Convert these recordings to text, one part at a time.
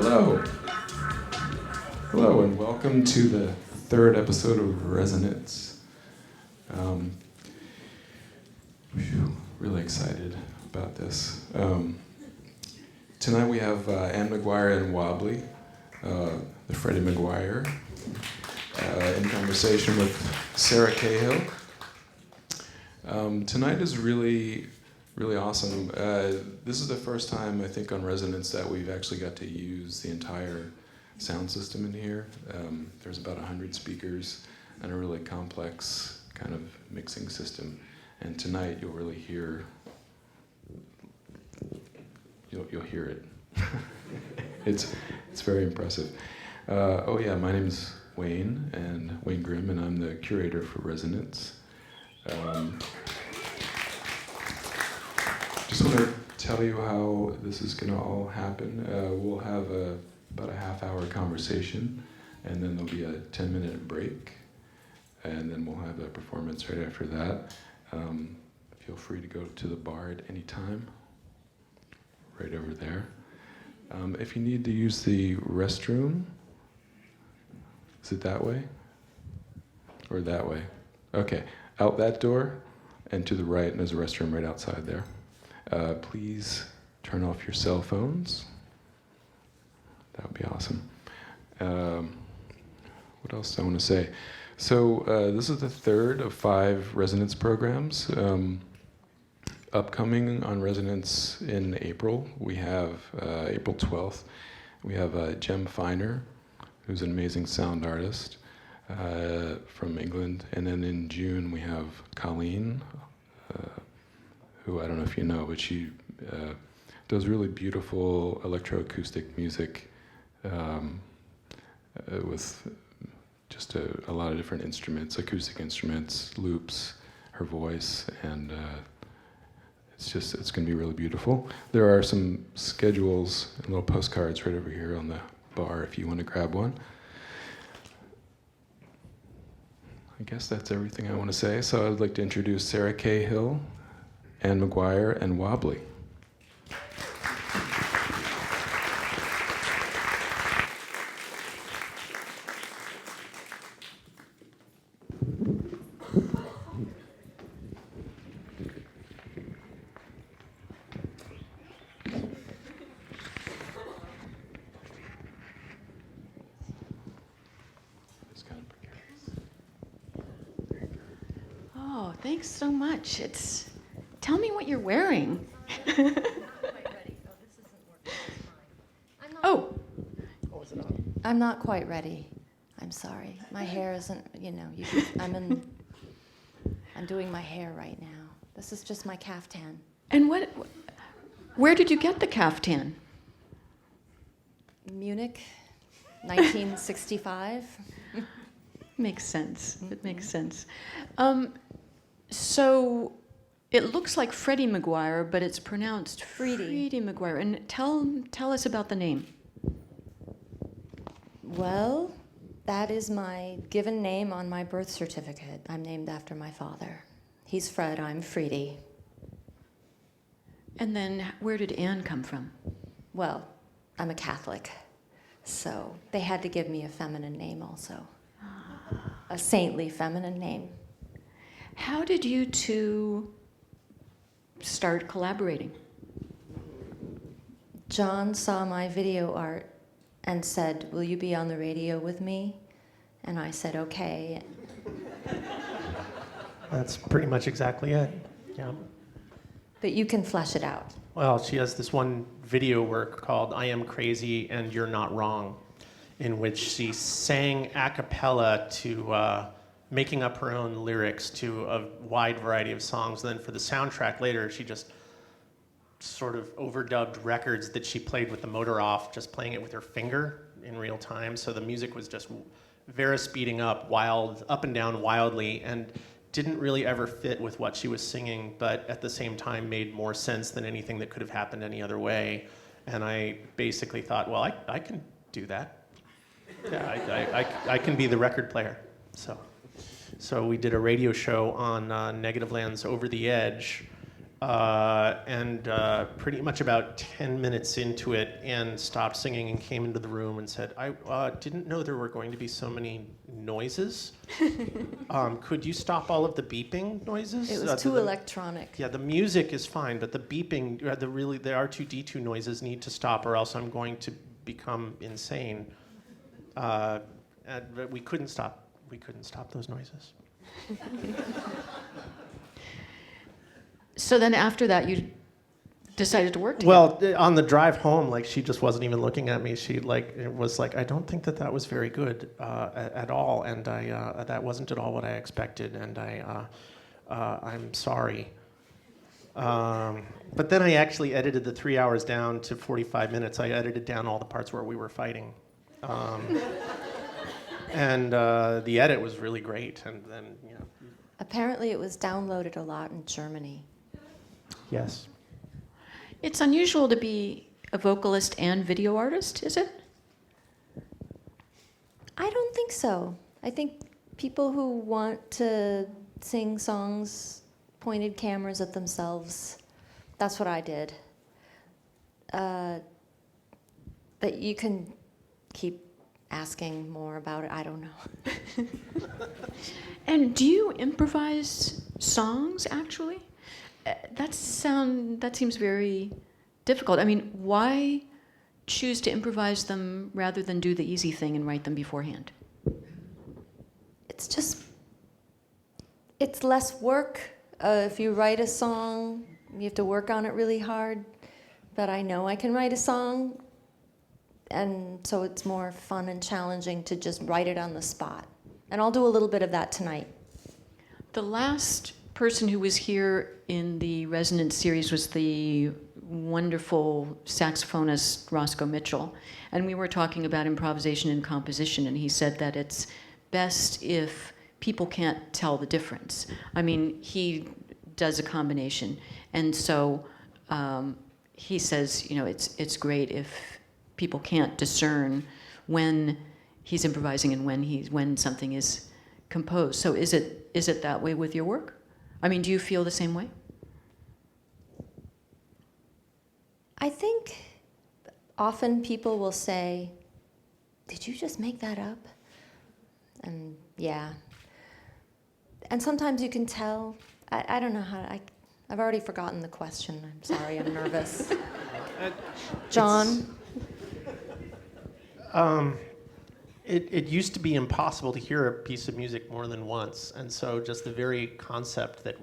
Hello. Hello, and welcome to the third episode of Resonance. Really excited about this. Tonight we have Anne McGuire and Wobbly, the Freddy McGuire, in conversation with Sarah Cahill. Tonight is really awesome. This is the first time, I think, on Resonance that we've actually got to use the entire sound system in here. There's about 100 speakers and a really complex kind of mixing system. And tonight you'll really hear, you'll hear it. It's very impressive. My name's Wayne Grimm, and I'm the curator for Resonance. Just want to tell you how this is going to all happen. We'll have about a half-hour conversation, and then there'll be a 10-minute break, and then we'll have a performance right after that. Feel free to go to the bar at any time, right over there. If you need to use the restroom, is it that way? Or that way? Okay, out that door and to the right, and there's a restroom right outside there. Please turn off your cell phones. That would be awesome. What else do I want to say? So this is the third of 5 Resonance programs. Upcoming on Resonance in April, we have April 12th, we have Jem Finer, who's an amazing sound artist from England. And then in June, we have Colleen, who I don't know if you know, but she does really beautiful electroacoustic music with just a lot of different instruments, acoustic instruments, loops, her voice, and it's going to be really beautiful. There are some schedules and little postcards right over here on the bar if you want to grab one. I guess that's everything I want to say. So I'd like to introduce Sarah Cahill, Anne McGuire, and Wobbly. Oh, thanks so much. Tell me what you're wearing. Oh. I'm not quite ready. I'm sorry. My hair isn't, I'm doing my hair right now. This is just my caftan. And where did you get the caftan? Munich, 1965. Makes sense. It makes sense. So it looks like Freddy McGuire, but it's pronounced Freddy McGuire. And tell us about the name. Well, that is my given name on my birth certificate. I'm named after my father. He's Fred, I'm Freddy. And then where did Anne come from? Well, I'm a Catholic, so they had to give me a feminine name also. A saintly feminine name. How did you two start collaborating? Jon saw my video art and said, "Will you be on the radio with me?" And I said, "Okay." That's pretty much exactly it. Yeah. But you can flesh it out. Well, she has this one video work called I Am Crazy and You're Not Wrong, in which she sang a cappella to making up her own lyrics to a wide variety of songs. And then for the soundtrack later, she just sort of overdubbed records that she played with the motor off, just playing it with her finger in real time. So the music was just very speeding up, up and down wildly, and didn't really ever fit with what she was singing, but at the same time made more sense than anything that could have happened any other way. And I basically thought, well, I can do that. Yeah, I can be the record player. So we did a radio show on Negative Land's Over the Edge, And pretty much about 10 minutes into it, Anne stopped singing and came into the room and said, I didn't know there were going to be so many noises. Could you stop all of the beeping noises? It was too electronic. Yeah, the music is fine, but the beeping, the R2-D2 noises need to stop, or else I'm going to become insane. But we couldn't stop. We couldn't stop those noises. So then after that, you decided to work together? Well, on the drive home, like, she just wasn't even looking at me. She was like, I don't think that was very good at all, and that wasn't at all what I expected, and I'm sorry. But then I actually edited the 3 hours down to 45 minutes. I edited down all the parts where we were fighting. And the edit was really great, and then, you know. Apparently it was downloaded a lot in Germany. Yes. It's unusual to be a vocalist and video artist, is it? I don't think so. I think people who want to sing songs pointed cameras at themselves. That's what I did. But you can keep asking more about it. I don't know. And do you improvise songs, actually? That seems very difficult. I mean, why choose to improvise them rather than do the easy thing and write them beforehand? It's less work. If you write a song, you have to work on it really hard. But I know I can write a song, and so it's more fun and challenging to just write it on the spot. And I'll do a little bit of that tonight. The last person who was here in the Resonance series was the wonderful saxophonist Roscoe Mitchell. And we were talking about improvisation and composition, and he said that it's best if people can't tell the difference. I mean, he does a combination. And so he says, you know, it's great if people can't discern when he's improvising and when something is composed. So is it that way with your work? I mean, do you feel the same way? I think often people will say, "Did you just make that up?" And yeah. And sometimes you can tell. I don't know how. I've already forgotten the question. I'm sorry. I'm nervous. Jon. It used to be impossible to hear a piece of music more than once, and so just the very concept that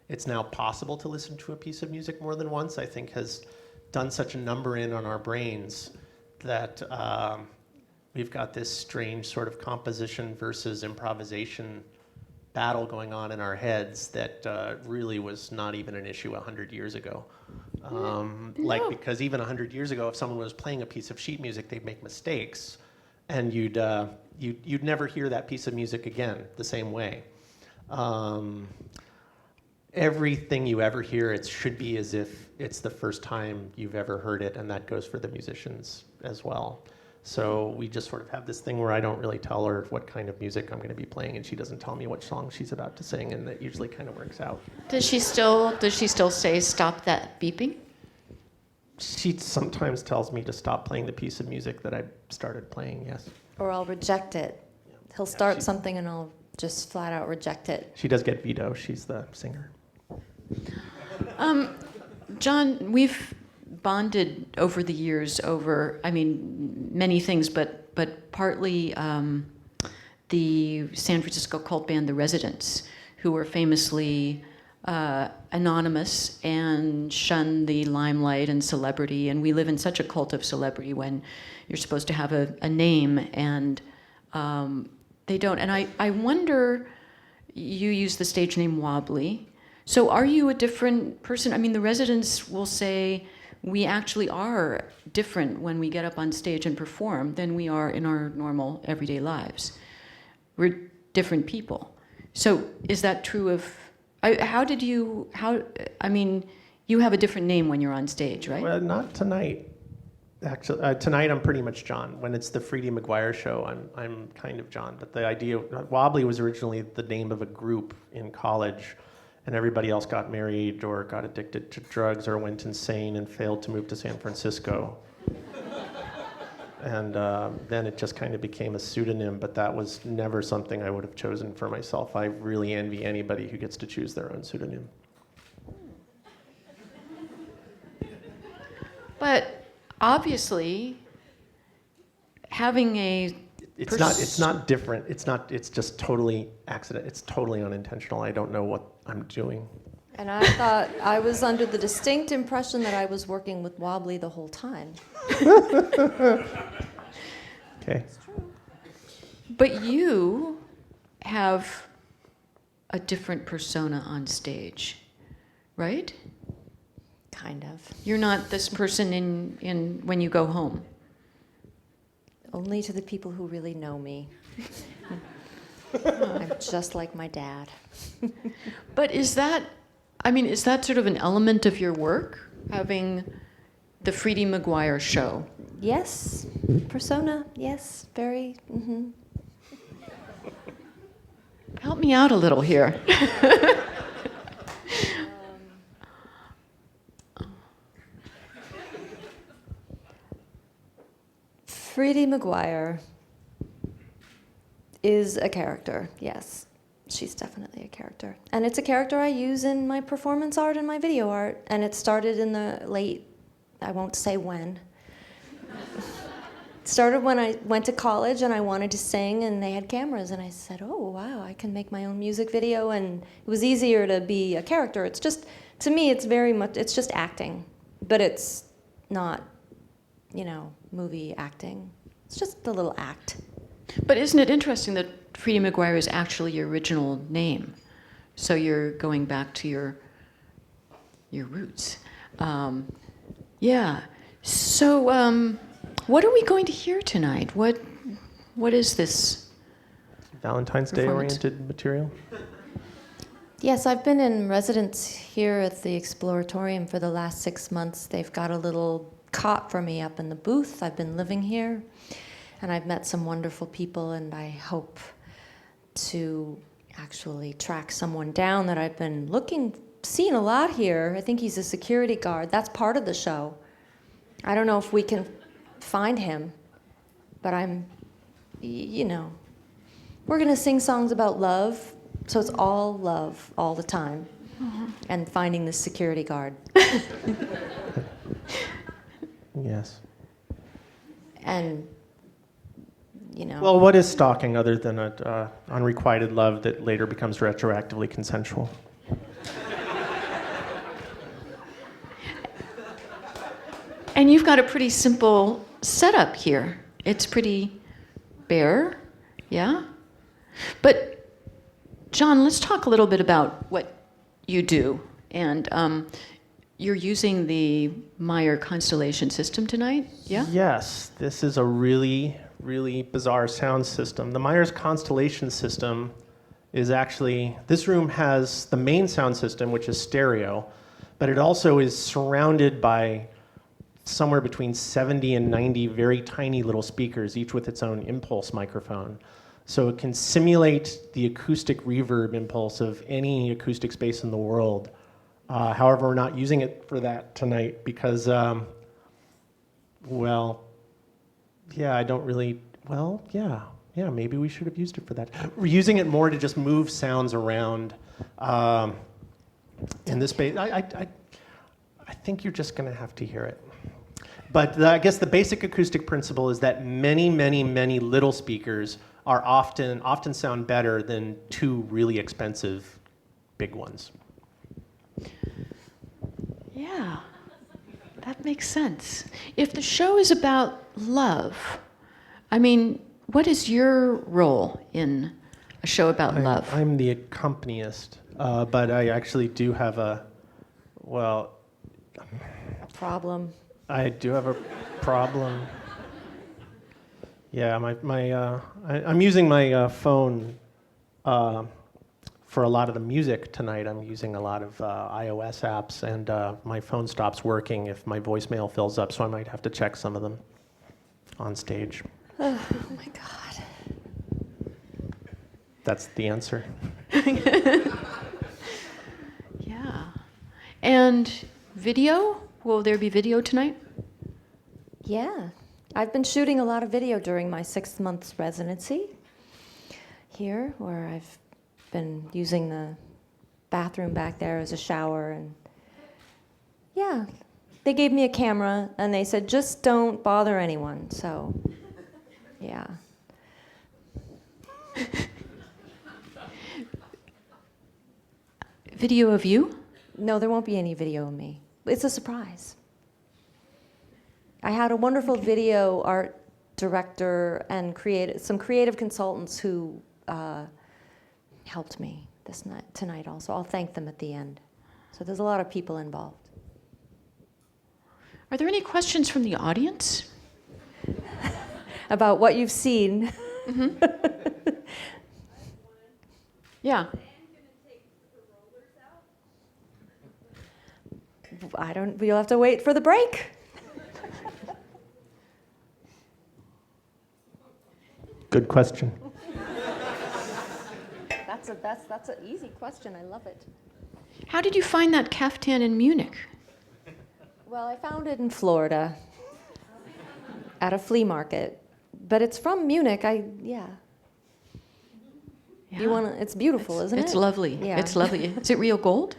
it's now possible to listen to a piece of music more than once, I think, has done such a number on our brains that we've got this strange sort of composition versus improvisation battle going on in our heads that really was not even an issue 100 years ago. Because even 100 years ago, if someone was playing a piece of sheet music, they'd make mistakes, and you'd never hear that piece of music again the same way. Everything you ever hear, it should be as if it's the first time you've ever heard it, and that goes for the musicians as well. So we just sort of have this thing where I don't really tell her what kind of music I'm going to be playing, and she doesn't tell me what song she's about to sing, and that usually kind of works out. Does she still say, "Stop that beeping"? She sometimes tells me to stop playing the piece of music that I started playing, yes. Or I'll reject it. He'll start something and I'll just flat out reject it. She does get veto. She's the singer. Jon, we've bonded over the years over, I mean, many things, but partly the San Francisco cult band The Residents, who were famously anonymous and shun the limelight and celebrity. And we live in such a cult of celebrity when you're supposed to have a name, and they don't. And I wonder, you use the stage name Wobbly. So are you a different person? I mean, the Residents will say we actually are different when we get up on stage and perform than we are in our normal everyday lives. We're different people. So is that true of, I mean, you have a different name when you're on stage, right? Well, not tonight. Actually, tonight I'm pretty much Jon. When it's the Freddy McGuire Show, I'm kind of Jon. But the idea, Wobbly was originally the name of a group in college, and everybody else got married or got addicted to drugs or went insane and failed to move to San Francisco. And then it just kind of became a pseudonym, but that was never something I would have chosen for myself. I really envy anybody who gets to choose their own pseudonym. But obviously, having a It's not different. It's just totally accident. It's totally unintentional. I don't know what I'm doing. And I thought I was under the distinct impression that I was working with Wobbly the whole time. Okay. But you have a different persona on stage, right? Kind of. You're not this person in when you go home. Only to the people who really know me. I'm just like my dad. But is that sort of an element of your work, having the Freddy McGuire Show? Yes, persona, yes, very, Help me out a little here. Freddy McGuire is a character, yes. She's definitely a character. And it's a character I use in my performance art and my video art. And it started in the late, I won't say when. It started when I went to college and I wanted to sing and they had cameras. And I said, oh, wow, I can make my own music video. And it was easier to be a character. It's just, to me, it's just acting. But it's not, movie acting. It's just a little act. But isn't it interesting that Freddy McGuire is actually your original name? So you're going back to your roots. Yeah. So what are we going to hear tonight? What is this? Valentine's Day oriented material? Yes, I've been in residence here at the Exploratorium for the last 6 months. They've got a little cot for me up in the booth. I've been living here, and I've met some wonderful people, and I hope to actually track someone down that I've been seeing a lot here. I think he's a security guard. That's part of the show. I don't know if we can find him, but we're gonna sing songs about love, so it's all love all the time, and finding the security guard. Yes. And, Well, what is stalking other than unrequited love that later becomes retroactively consensual? And you've got a pretty simple setup here. It's pretty bare, yeah? But, Jon, let's talk a little bit about what you do. And you're using the Meyer Constellation system tonight, yeah? Yes, this is a really, really bizarre sound system. The Meyer's Constellation system is actually, this room has the main sound system, which is stereo, but it also is surrounded by somewhere between 70 and 90 very tiny little speakers, each with its own impulse microphone. So it can simulate the acoustic reverb impulse of any acoustic space in the world. However, we're not using it for that tonight because, I don't really, maybe we should have used it for that. We're using it more to just move sounds around in this space. I think you're just going to have to hear it. But I guess the basic acoustic principle is that many, many, many little speakers are often sound better than two really expensive big ones. Yeah, that makes sense. If the show is about love, what is your role in a show about love? I'm the accompanist, but I actually do have problem. I do have a problem. Yeah, I'm using my phone for a lot of the music tonight. I'm using a lot of iOS apps, and my phone stops working if my voicemail fills up, so I might have to check some of them on stage. Oh my God. That's the answer. And video? Will there be video tonight? Yeah. I've been shooting a lot of video during my 6 months residency here, where I've been using the bathroom back there as a shower. And yeah, they gave me a camera and they said, just don't bother anyone. So, yeah. Video of you? No, there won't be any video of me. It's a surprise. I had a wonderful video art director and some creative consultants who helped me tonight also. I'll thank them at the end. So there's a lot of people involved. Are there any questions from the audience? About what you've seen. Yeah. We'll have to wait for the break. Good question. That's an easy question. I love it. How did you find that caftan in Munich? Well, I found it in Florida at a flea market, but it's from Munich. Yeah. It's beautiful, isn't it? It's lovely. Yeah. It's lovely. Is it real gold?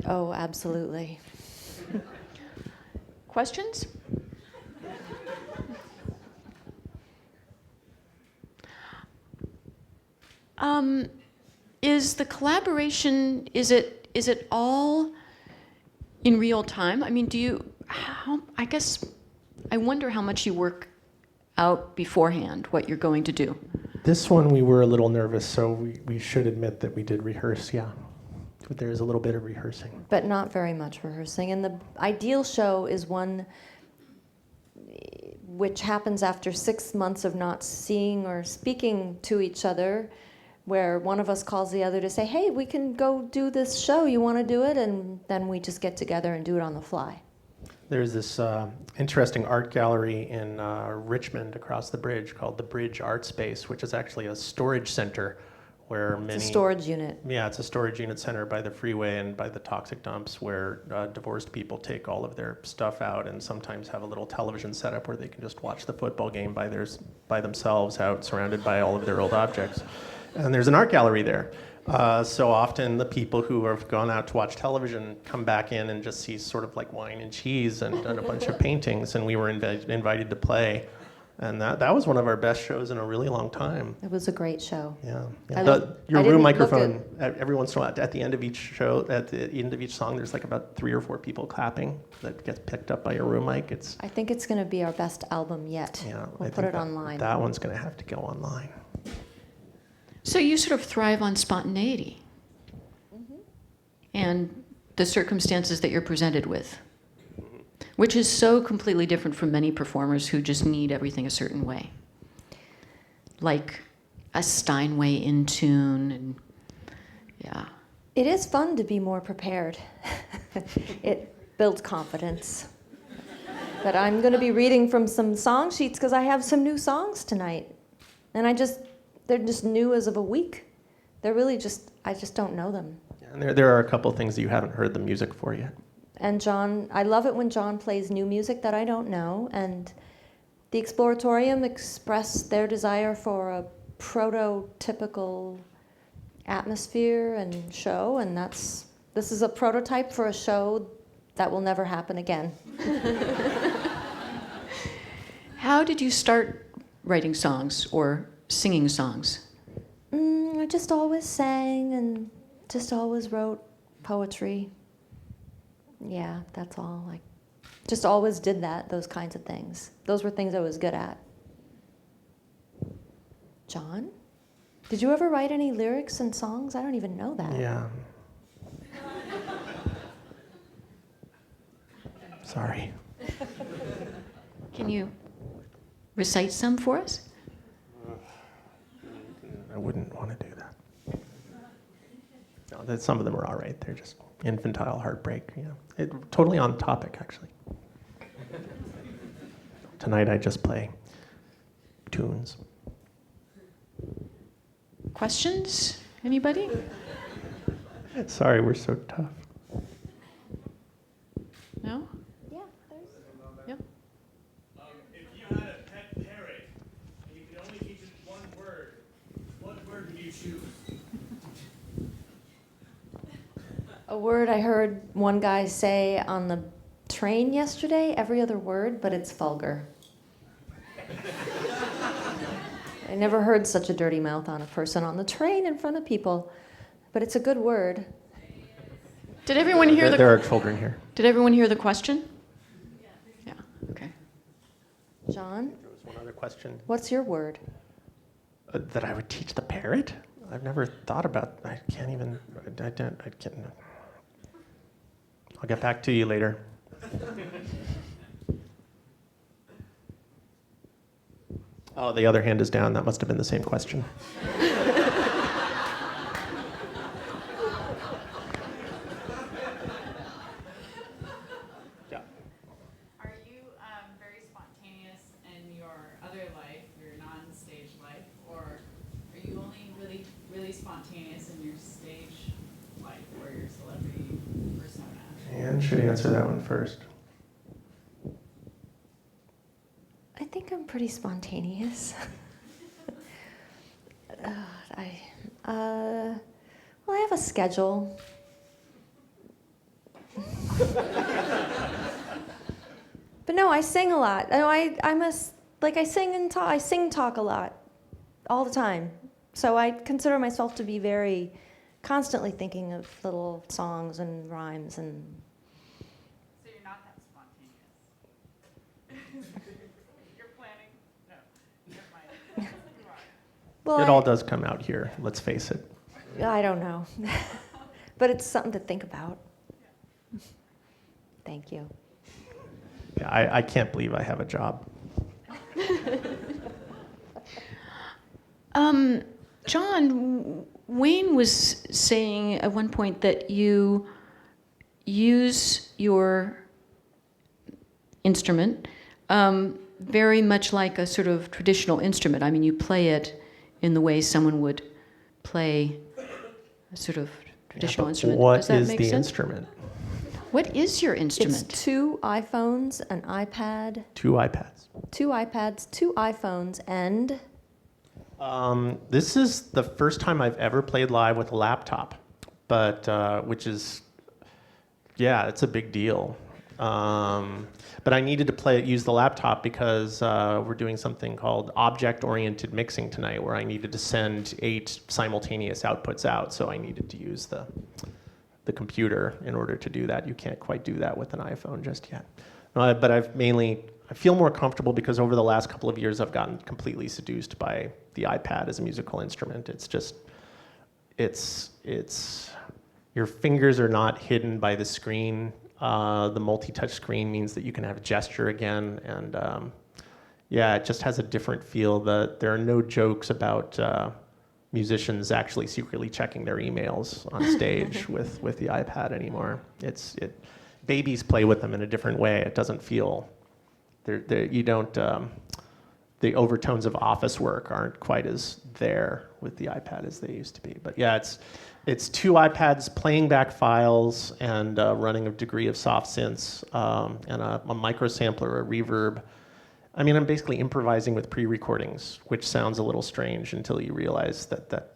Oh, absolutely. Questions? Is the collaboration, is it all in real time? I mean, I wonder how much you work out beforehand, what you're going to do. This one we were a little nervous, so we should admit that we did rehearse, yeah. But there is a little bit of rehearsing. But not very much rehearsing. And the ideal show is one which happens after 6 months of not seeing or speaking to each other, where one of us calls the other to say, hey, we can go do this show, you want to do it? And then we just get together and do it on the fly. There's this interesting art gallery in Richmond across the bridge called the Bridge Art Space, which is actually a storage center where It's a storage unit. Yeah, it's a storage unit center by the freeway and by the toxic dumps where divorced people take all of their stuff out and sometimes have a little television set up where they can just watch the football game by themselves out surrounded by all of their old objects. And there's an art gallery there. So often the people who have gone out to watch television come back in and just see sort of like wine and cheese and a bunch of paintings, and we were invited to play. And that was one of our best shows in a really long time. It was a great show. Yeah. I Your room didn't microphone, every once in a while, at the end of each show, at the end of each song, there's like about 3 or 4 people clapping that gets picked up by your room mic. I think it's going to be our best album yet. Yeah, we'll put it online. That one's going to have to go online. So you sort of thrive on spontaneity and the circumstances that you're presented with, which is so completely different from many performers who just need everything a certain way, like a Steinway in tune, and yeah. It is fun to be more prepared. It builds confidence. But I'm going to be reading from some song sheets because I have some new songs tonight, and they're just new as of a week. They're really I just don't know them. And there are a couple things that you haven't heard the music for yet. And I love it when Jon plays new music that I don't know. And the Exploratorium expressed their desire for a prototypical atmosphere and show. And this is a prototype for a show that will never happen again. How did you start writing songs or singing songs? I just always sang and just always wrote poetry. Yeah, that's all. I just always did those kinds of things. Those were things I was good at. Jon, did you ever write any lyrics and songs? I don't even know that. Yeah. Sorry. Can you recite some for us? I wouldn't want to do that. No, some of them are all right. They're just infantile heartbreak. Yeah, totally on topic, actually. Tonight I just play tunes. Questions? Anybody? Sorry, we're so tough. A word I heard one guy say on the train yesterday, every other word, but it's vulgar. I never heard such a dirty mouth on a person on the train in front of people, but it's a good word. Did everyone hear There are children here. Did everyone hear the question? Yeah. Okay. John, There was one other question. what's your word? That I would teach the parrot? I've never thought about. I can't even. I can't. I'll get back to you later. Oh, the other hand is down. That must have been the same question. Yeah. Are you very spontaneous in your other life, your non-stage life, or are you only really, really spontaneous in your stage life or your celebrity persona? Anne should answer that one first. I think I'm pretty spontaneous. Well, I have a schedule. But no, I sing a lot. I sing and talk. I sing talk a lot, all the time. So I consider myself to be very constantly thinking of little songs and rhymes and. So you're not that spontaneous. You're planning? No, never mind. You are. Well, It all does come out here, let's face it. I don't know. But it's something to think about. Thank you. Yeah, I can't believe I have a job. John, Wayne was saying at one point that you use your instrument very much like a sort of traditional instrument. I mean, you play it in the way someone would play a sort of traditional instrument. Does What that is make the sense? instrument? What is your instrument? It's 2 iPhones, an iPad, 2 iPads. 2 iPads, 2 iPhones, and This is the first time I've ever played live with a laptop, but which is, yeah, it's a big deal. But I needed to use the laptop because we're doing something called object-oriented mixing tonight, where I needed to send 8 simultaneous outputs out, so I needed to use the computer in order to do that. You can't quite do that with an iPhone just yet. But I feel more comfortable because over the last couple of years I've gotten completely seduced by the iPad as a musical instrument. It's just, your fingers are not hidden by the screen. The multi-touch screen means that you can have gesture again, and yeah, it just has a different feel. There are no jokes about musicians actually secretly checking their emails on stage with the iPad anymore. Babies play with them in a different way. It doesn't feel, you don't, the overtones of office work aren't quite as there with the iPad as they used to be. But yeah, it's 2 iPads playing back files and running a degree of soft synths and a micro sampler, a reverb. I mean, I'm basically improvising with pre-recordings, which sounds a little strange until you realize that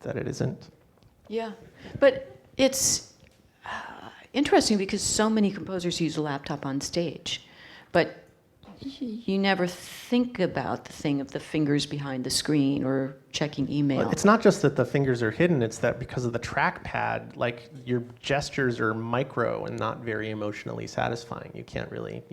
it isn't. Yeah, but it's interesting because so many composers use a laptop on stage, but you never think about the thing of the fingers behind the screen or checking email. It's not just that the fingers are hidden, it's that because of the trackpad, like your gestures are micro and not very emotionally satisfying. You can't really,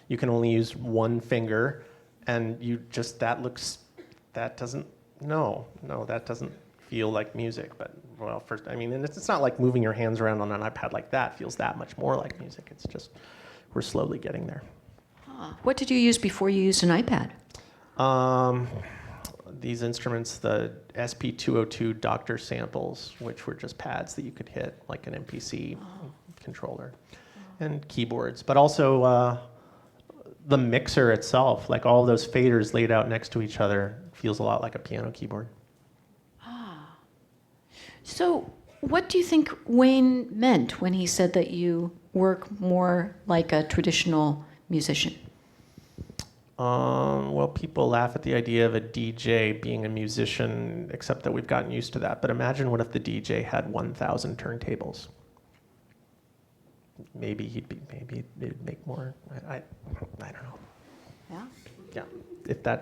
you can only use one finger and that doesn't feel like music. But well, first, I mean, and it's not like moving your hands around on an iPad like that feels that much more like music. It's just, we're slowly getting there. What did you use before you used an iPad? These instruments, the SP202 Doctor samples, which were just pads that you could hit, like an MPC controller, and keyboards. But also the mixer itself, like all of those faders laid out next to each other, feels a lot like a piano keyboard. So what do you think Wayne meant when he said that you work more like a traditional musician? Well, people laugh at the idea of a DJ being a musician, except that we've gotten used to that. But imagine what if the DJ had 1,000 turntables. maybe it'd make more. I don't know. Yeah. Yeah.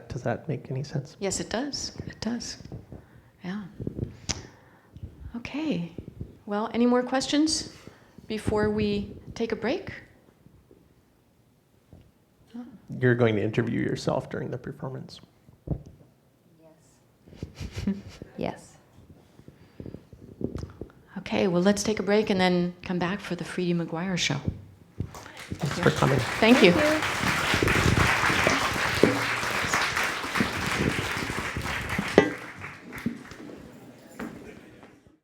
Does that make any sense? Yes, it does. It does. Yeah. Okay. Well, any more questions before we take a break? You're going to interview yourself during the performance. Yes. Yes. Okay, well, let's take a break and then come back for the Freddy McGuire Show. Thanks for coming. Thank you. Thank you.